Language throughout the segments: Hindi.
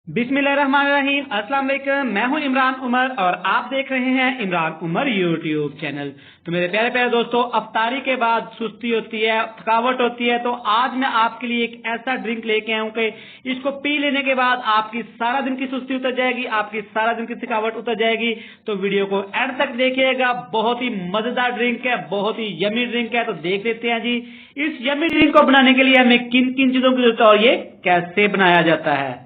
बिस्मिल्लाहिर्रहमानिर्रहीम। अस्सलाम वालेकुम। मैं हूं इमरान उमर और आप देख रहे हैं इमरान उमर यूट्यूब चैनल। तो मेरे प्यारे प्यारे दोस्तों, अफ्तारी के बाद सुस्ती होती है, थकावट होती है, तो आज मैं आपके लिए एक ऐसा ड्रिंक लेके आया हूं कि इसको पी लेने के बाद आपकी सारा दिन की सुस्ती उतर जाएगी, आपकी सारा दिन की थकावट उतर जाएगी। तो वीडियो को एंड तक देखिएगा। बहुत ही मजेदार ड्रिंक है, बहुत ही यमी ड्रिंक है। तो देख लेते हैं जी, इस यमी ड्रिंक को बनाने के लिए हमें किन किन चीजों की जरूरत है और ये कैसे बनाया जाता है।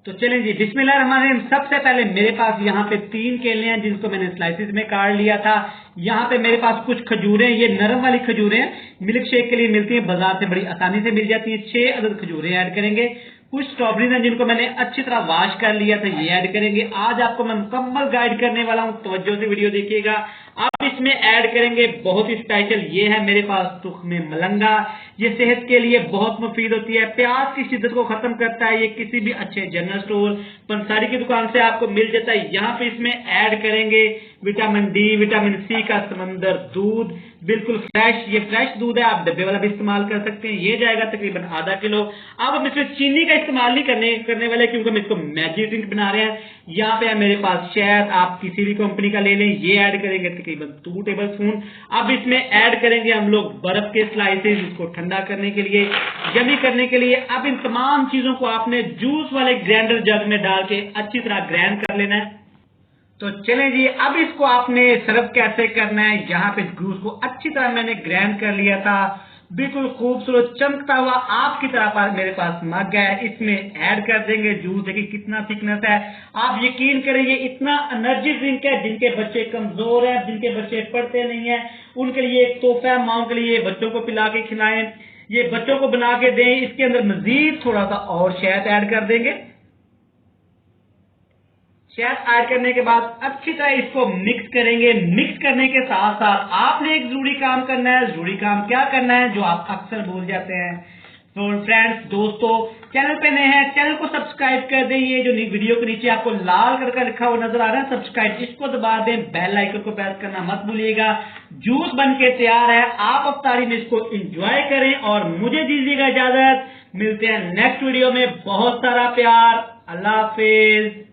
तो चलें जी, बिस्मिल्लाहिर्रहमानिर्रहीम। सबसे पहले मेरे पास यहाँ पे 3 केले हैं जिनको मैंने स्लाइसिस में काट लिया था। यहाँ पे मेरे पास कुछ खजूरें, ये नरम वाली खजूरें मिल्क शेक के लिए मिलती है, बाजार से बड़ी आसानी से मिल जाती है। 6 अदद खजूरें ऐड करेंगे। कुछ स्ट्रॉबेरीज हैं जिनको मैंने अच्छी तरह वॉश कर लिया था, ये ऐड करेंगे। आज आपको मैं मुकम्मल गाइड करने वाला हूँ, तवज्जो से वीडियो देखिएगा। अब इसमें ऐड करेंगे बहुत ही स्पेशल, ये है मेरे पास तुख्मे मलंगा। ये सेहत के लिए बहुत मुफीद होती है, प्यास की शिद्दत को खत्म करता है। ये किसी भी अच्छे जनरल स्टोर, पंसारी की दुकान से आपको मिल जाता है। यहाँ पे इसमें ऐड करेंगे विटामिन डी, विटामिन सी का समंदर दूध, बिल्कुल फ्रेश। ये फ्रेश दूध है, आप डब्बे वाला भी इस्तेमाल कर सकते हैं। ये जाएगा तकरीबन आधा किलो। अब हम इसमें चीनी का इस्तेमाल नहीं करने वाले, क्योंकि हम इसको मैजिक ड्रिंक बना रहे हैं। यहाँ पे है मेरे पास शहद, आप किसी भी कंपनी का ले लें। ये ऐड करेंगे तकरीबन 2 टेबल स्पून। अब इसमें ऐड करेंगे हम लोग बर्फ के स्लाइसेस, इसको ठंडा करने के लिए, यमी करने के लिए। अब इन तमाम चीजों को आपने जूस वाले ग्राइंडर जग में डाल के अच्छी तरह ग्राइंड कर लेना है। तो चलें जी, अब इसको आपने सर्व कैसे करना है। यहाँ पे जूस को अच्छी तरह मैंने ग्राइंड कर लिया था, बिल्कुल खूबसूरत चमकता हुआ आपकी तरह मेरे पास मग है। इसमें ऐड कर देंगे जूस। देखिए कितना थिकनेस है, आप यकीन करें ये इतना एनर्जी ड्रिंक है। जिनके बच्चे कमजोर हैं, जिनके बच्चे पढ़ते नहीं है, उनके लिए एक तोहफा है। माओ के लिए बच्चों को पिला के खिलाएं, ये बच्चों को बना के दें। इसके अंदर मजीद थोड़ा सा और शहद ऐड कर देंगे। शहद ऐड करने के बाद अच्छी तरह इसको मिक्स करेंगे। मिक्स करने के साथ साथ आपने एक जरूरी काम करना है। जरूरी काम क्या करना है, जो आप अक्सर भूल जाते हैं। तो फ्रेंड्स, दोस्तों, चैनल पे नए हैं, चैनल को सब्सक्राइब कर दें। ये जो वीडियो के नीचे आपको लाल कलर का लिखा हुआ नजर आ रहा है सब्सक्राइब, इसको दबा दें। बेल आइकन को प्रेस करना मत भूलिएगा। जूस बन के तैयार है, आप अफ्तारी में इसको एंजॉय करें और मुझे दीजिएगा इजाजत। मिलते हैं नेक्स्ट वीडियो में। बहुत सारा प्यार। अल्लाह हाफिज।